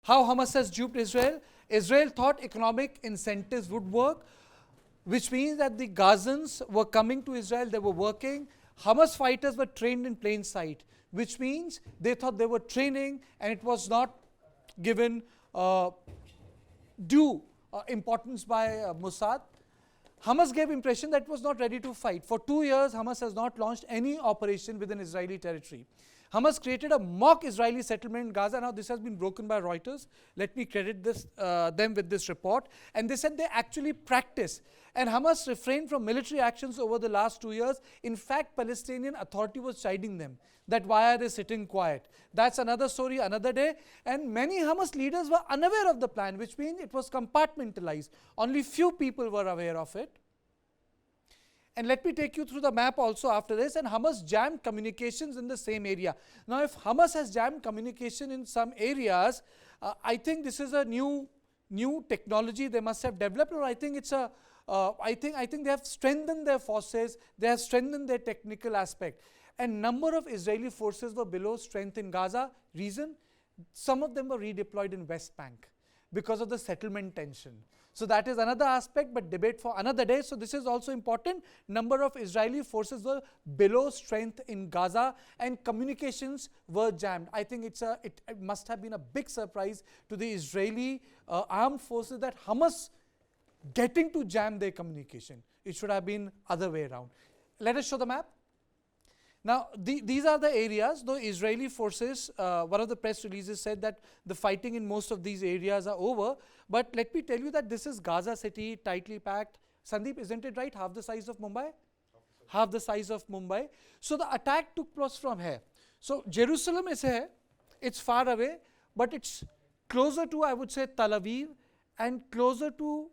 How Hamas has duped Israel? Israel thought economic incentives would work, which means that the Gazans were coming to Israel, they were working. Hamas fighters were trained in plain sight, which means they thought they were training and it was not given due importance by Mossad. Hamas gave impression that it was not ready to fight. For 2 years, Hamas has not launched any operation within Israeli territory. Hamas created a mock Israeli settlement in Gaza. Now, this has been broken by Reuters. Let me credit them with this report. And they said they actually practice. And Hamas refrained from military actions over the last 2 years. In fact, Palestinian Authority was chiding them that why are they sitting quiet. That's another story, another day. And many Hamas leaders were unaware of the plan, which means it was compartmentalized. Only few people were aware of it. And let me take you through the map also after this. And Hamas jammed communications in the same area. Now, if Hamas has jammed communication in some areas, I think this is a new technology they must have developed, or I think it's a I think they have strengthened their forces, they have strengthened their technical aspect. And number of Israeli forces were below strength in Gaza. Reason? Some of them were redeployed in West Bank because of the settlement tension. So that is another aspect, but debate for another day. So this is also important. Number of Israeli forces were below strength in Gaza and communications were jammed. I think it must have been a big surprise to the Israeli armed forces that Hamas getting to jam their communication. It should have been other way around. Let us show the map. Now, these are the areas. Though Israeli forces, one of the press releases said that the fighting in most of these areas are over. But let me tell you that this is Gaza city, tightly packed. Sandeep, isn't it right? Half the size of Mumbai? Half the size of Mumbai. So the attack took place from here. So Jerusalem is here. It's far away, but it's closer to, I would say, Tel Aviv and closer to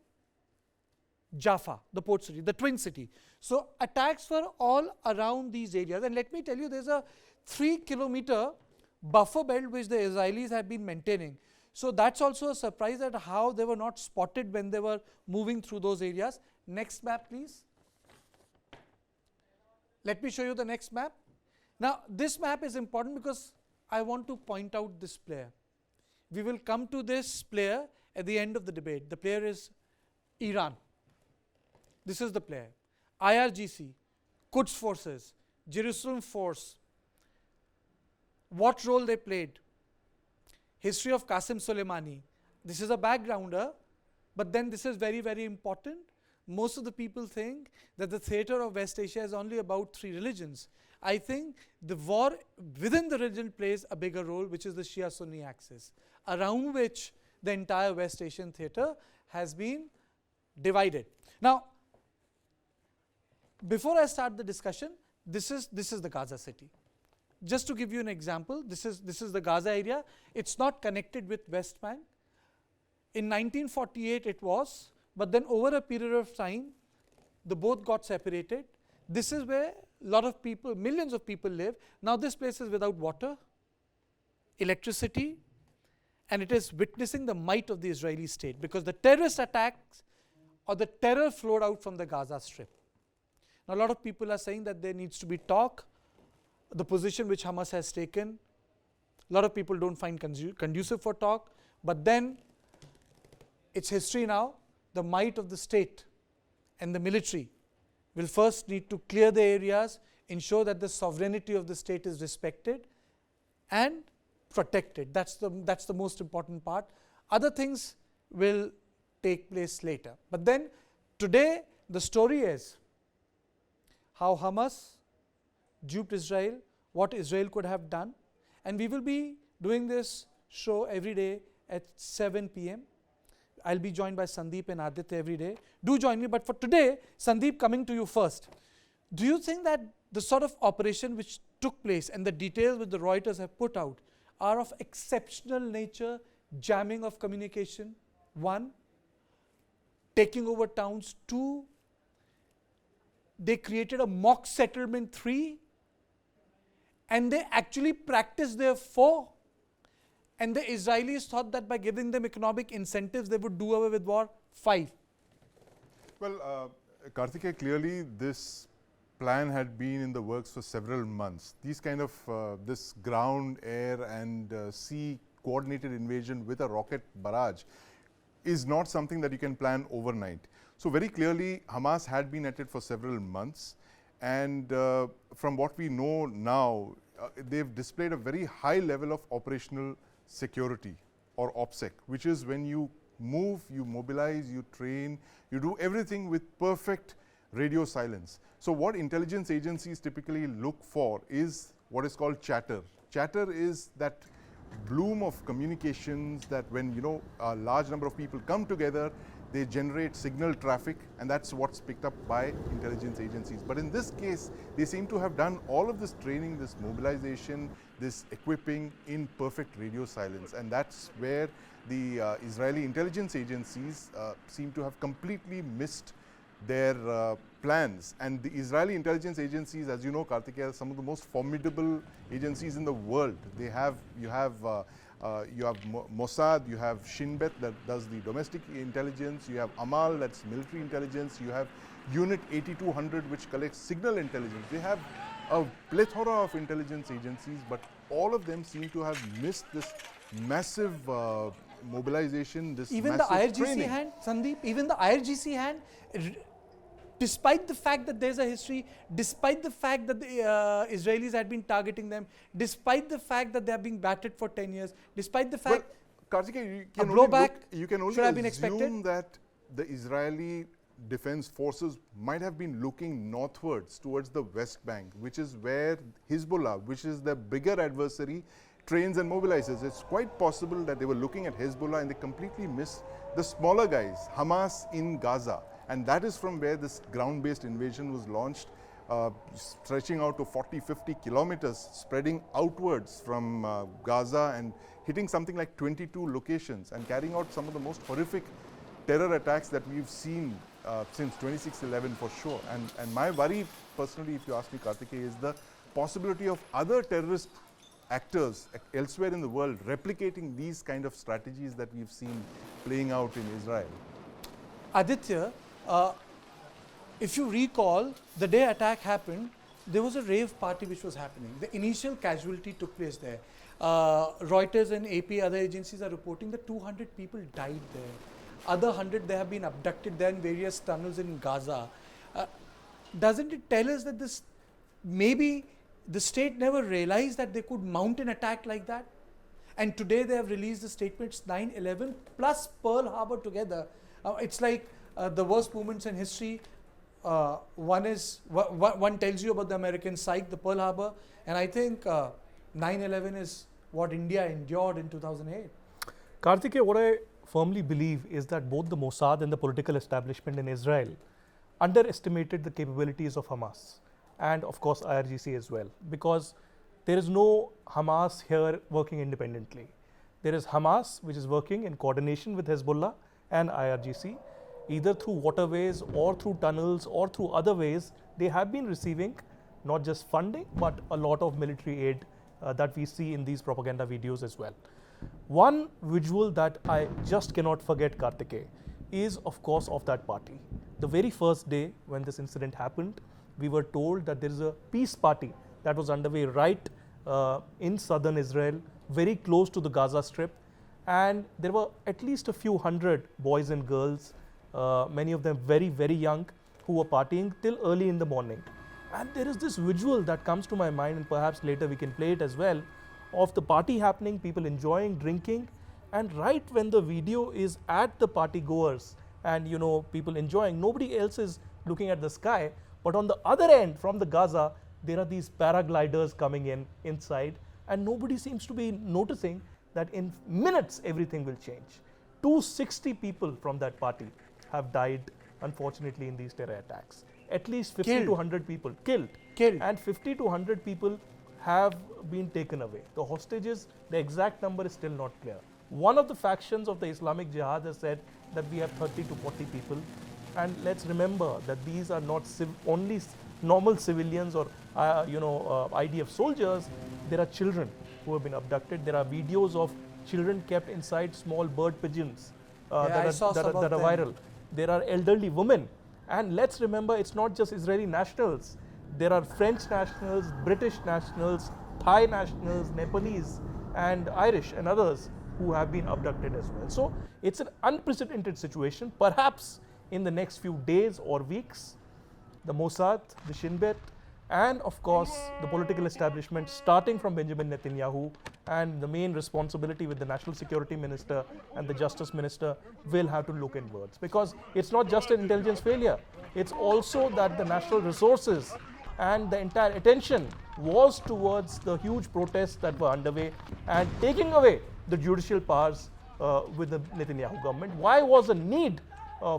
Jaffa, the port city, the twin city. So attacks were all around these areas. And let me tell you, there's a 3-kilometer buffer belt which the Israelis have been maintaining. So that's also a surprise at how they were not spotted when they were moving through those areas. Next map, please. Let me show you the next map. Now, this map is important because I want to point out this player. We will come to this player at the end of the debate. The player is Iran. This is the player. IRGC, Quds forces, Jerusalem force. What role they played? History of Qasem Soleimani. This is a backgrounder, but then this is very, very important. Most of the people think that the theater of West Asia is only about 3 religions. I think the war within the religion plays a bigger role, which is the Shia-Sunni axis, around which the entire West Asian theater has been divided. Now, before I start the discussion, this is the Gaza city. Just to give you an example, this is the Gaza area. It's not connected with West Bank. In 1948 it was, but then over a period of time, the both got separated. This is where a lot of people, millions of people live. Now this place is without water, electricity, and it is witnessing the might of the Israeli state because the terrorist attacks or the terror flowed out from the Gaza Strip. Now, a lot of people are saying that there needs to be talk. The position which Hamas has taken, a lot of people don't find conducive for talk. But then, it's history now. The might of the state and the military will first need to clear the areas, ensure that the sovereignty of the state is respected and protected. That's the most important part. Other things will take place later. But then, today, the story is how Hamas duped Israel, what Israel could have done. And we will be doing this show every day at 7 p.m. I'll be joined by Sandeep and Aditya every day. Do join me, but for today, Sandeep, coming to you first. Do you think that the sort of operation which took place and the details which the Reuters have put out are of exceptional nature, jamming of communication? 1, taking over towns. 2, they created a mock settlement. 3, and they actually practiced their 4. And the Israelis thought that by giving them economic incentives, they would do away with war. 5. Well, Kartikeya, clearly this plan had been in the works for several months. These kind of this ground, air and sea coordinated invasion with a rocket barrage is not something that you can plan overnight. So very clearly, Hamas had been at it for several months, and from what we know now, they've displayed a very high level of operational security, or OPSEC, which is when you move, you mobilize, you train, you do everything with perfect radio silence. So what intelligence agencies typically look for is what is called chatter. Chatter is that bloom of communications that when, you know, a large number of people come together, they generate signal traffic, and that's what's picked up by intelligence agencies. But in this case, they seem to have done all of this training, this mobilization, this equipping in perfect radio silence, and that's where the Israeli intelligence agencies seem to have completely missed their plans. And the Israeli intelligence agencies, as you know, Kartikeya, are some of the most formidable agencies in the world. They have, you have Mossad, you have Shin Bet that does the domestic intelligence, you have Amal, that's military intelligence, you have Unit 8200, which collects signal intelligence. They have a plethora of intelligence agencies, but all of them seem to have missed this massive mobilization, this even massive the IRGC training. hand, Sandeep, even the IRGC hand, despite the fact that there's a history, despite the fact that the Israelis had been targeting them, despite the fact that they have been battered for 10 years, despite the fact Kartikeya, you can only should have been assume expected that the Israeli defense forces might have been looking northwards towards the West Bank, which is where Hezbollah, which is the bigger adversary, trains and mobilizes. It's quite possible that they were looking at Hezbollah and they completely missed the smaller guys, Hamas in Gaza. And that is from where this ground-based invasion was launched, stretching out to 40-50 kilometers, spreading outwards from Gaza and hitting something like 22 locations and carrying out some of the most horrific terror attacks that we've seen since 26/11 for sure. And my worry, personally, if you ask me, Kartikeya, is the possibility of other terrorist actors elsewhere in the world replicating these kind of strategies that we've seen playing out in Israel. Aditya, if you recall, the day attack happened, there was a rave party which was happening. The initial casualty took place there. Reuters and AP, other agencies are reporting that 200 people died there. Other 100, they have been abducted there in various tunnels in Gaza. Doesn't it tell us that this maybe the state never realized that they could mount an attack like that? And today they have released the statements 9/11 plus Pearl Harbor together. It's like the worst moments in history. One tells you about the American psyche, the Pearl Harbor, and I think 9/11 is what India endured in 2008. Kartikeya, what I firmly believe is that both the Mossad and the political establishment in Israel underestimated the capabilities of Hamas and of course IRGC as well, because there is no Hamas here working independently. There is Hamas which is working in coordination with Hezbollah and IRGC, either through waterways or through tunnels or through other ways. They have been receiving not just funding but a lot of military aid that we see in these propaganda videos as well. One visual that I just cannot forget, Kartikeya, is of course of that party. The very first day when this incident happened, we were told that there is a peace party that was underway right in southern Israel, very close to the Gaza Strip, and there were at least a few hundred boys and girls, many of them very, very young, who were partying till early in the morning. And there is this visual that comes to my mind, and perhaps later we can play it as well, of the party happening, people enjoying, drinking, and right when the video is at the party goers and people enjoying, nobody else is looking at the sky, but on the other end from the Gaza, there are these paragliders coming inside, and nobody seems to be noticing that in minutes everything will change. 260 people from that party have died, unfortunately, in these terror attacks. At least 50 to 100 people killed, and 50 to 100 people have been taken away. The hostages, the exact number is still not clear. One of the factions of the Islamic Jihad has said that we have 30 to 40 people, and let's remember that these are not only normal civilians or IDF soldiers. There are children who have been abducted. There are videos of children kept inside small bird pigeons that are viral. There are elderly women, and let's remember, it's not just Israeli nationals. There are French nationals, British nationals, Thai nationals, Nepalese. and Irish and others who have been abducted as well. So it's an unprecedented situation. Perhaps in the next few days or weeks, the Mossad, the Shin Bet, and of course the political establishment, starting from Benjamin Netanyahu, and the main responsibility with the National Security Minister and the Justice Minister, will have to look inwards. Because it's not just an intelligence failure, it's also that the national resources and the entire attention was towards the huge protests that were underway and taking away the judicial powers with the Netanyahu government. Why was a need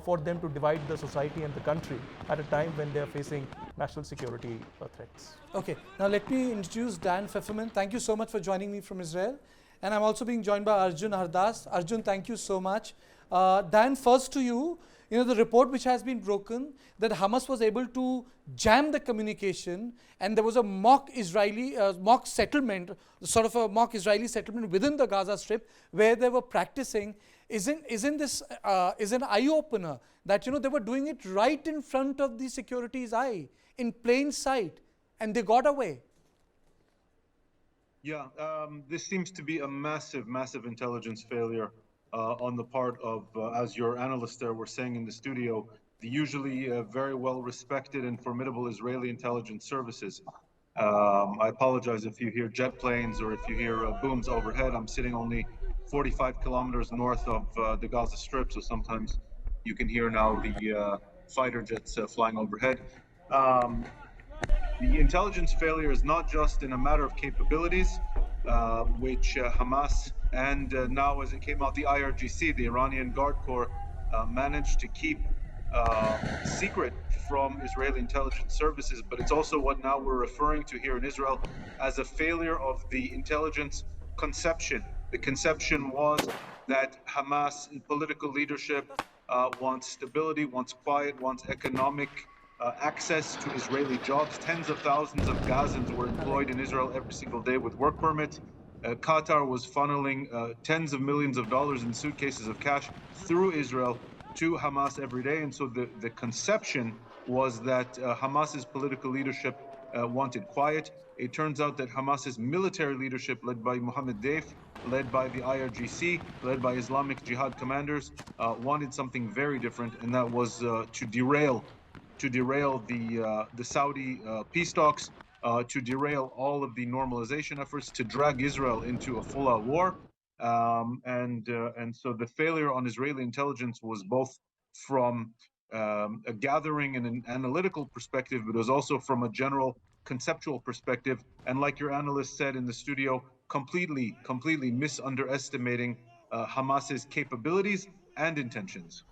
for them to divide the society and the country at a time when they are facing national security threats? Okay, now let me introduce Dan Pfefferman. Thank you so much for joining me from Israel. And I'm also being joined by Arjun Hardas. Arjun, thank you so much. Dan, first to you, the report which has been broken that Hamas was able to jam the communication and there was a mock settlement, sort of a mock Israeli settlement within the Gaza Strip where they were practicing. Isn't this is an eye-opener that they were doing it right in front of the security's eye, in plain sight, and they got away? Yeah, this seems to be a massive, massive intelligence failure on the part of, as your analysts there were saying in the studio, the usually very well respected and formidable Israeli intelligence services. I apologize if you hear jet planes or if you hear booms overhead. I'm sitting only 45 kilometers north of the Gaza Strip, so sometimes you can hear now the fighter jets flying overhead. The intelligence failure is not just in a matter of capabilities, which Hamas and now, as it came out, the IRGC, the Iranian Guard Corps, managed to keep secret from Israeli intelligence services, but it's also what now we're referring to here in Israel as a failure of the intelligence conception. The conception was that Hamas political leadership wants stability, wants quiet, wants economic access to Israeli jobs. Tens of thousands of Gazans were employed in Israel every single day with work permits. Qatar was funneling tens of millions of dollars in suitcases of cash through Israel to Hamas every day. And so the conception was that Hamas's political leadership wanted quiet. It turns out that Hamas's military leadership, led by Mohammed Deif, led by the IRGC, led by Islamic Jihad commanders, wanted something very different, and that was to derail the Saudi peace talks, to derail all of the normalization efforts, to drag Israel into a full-out war. And so the failure on Israeli intelligence was both from a gathering and an analytical perspective, but it was also from a general conceptual perspective. And like your analyst said in the studio, completely misunderestimating Hamas's capabilities and intentions.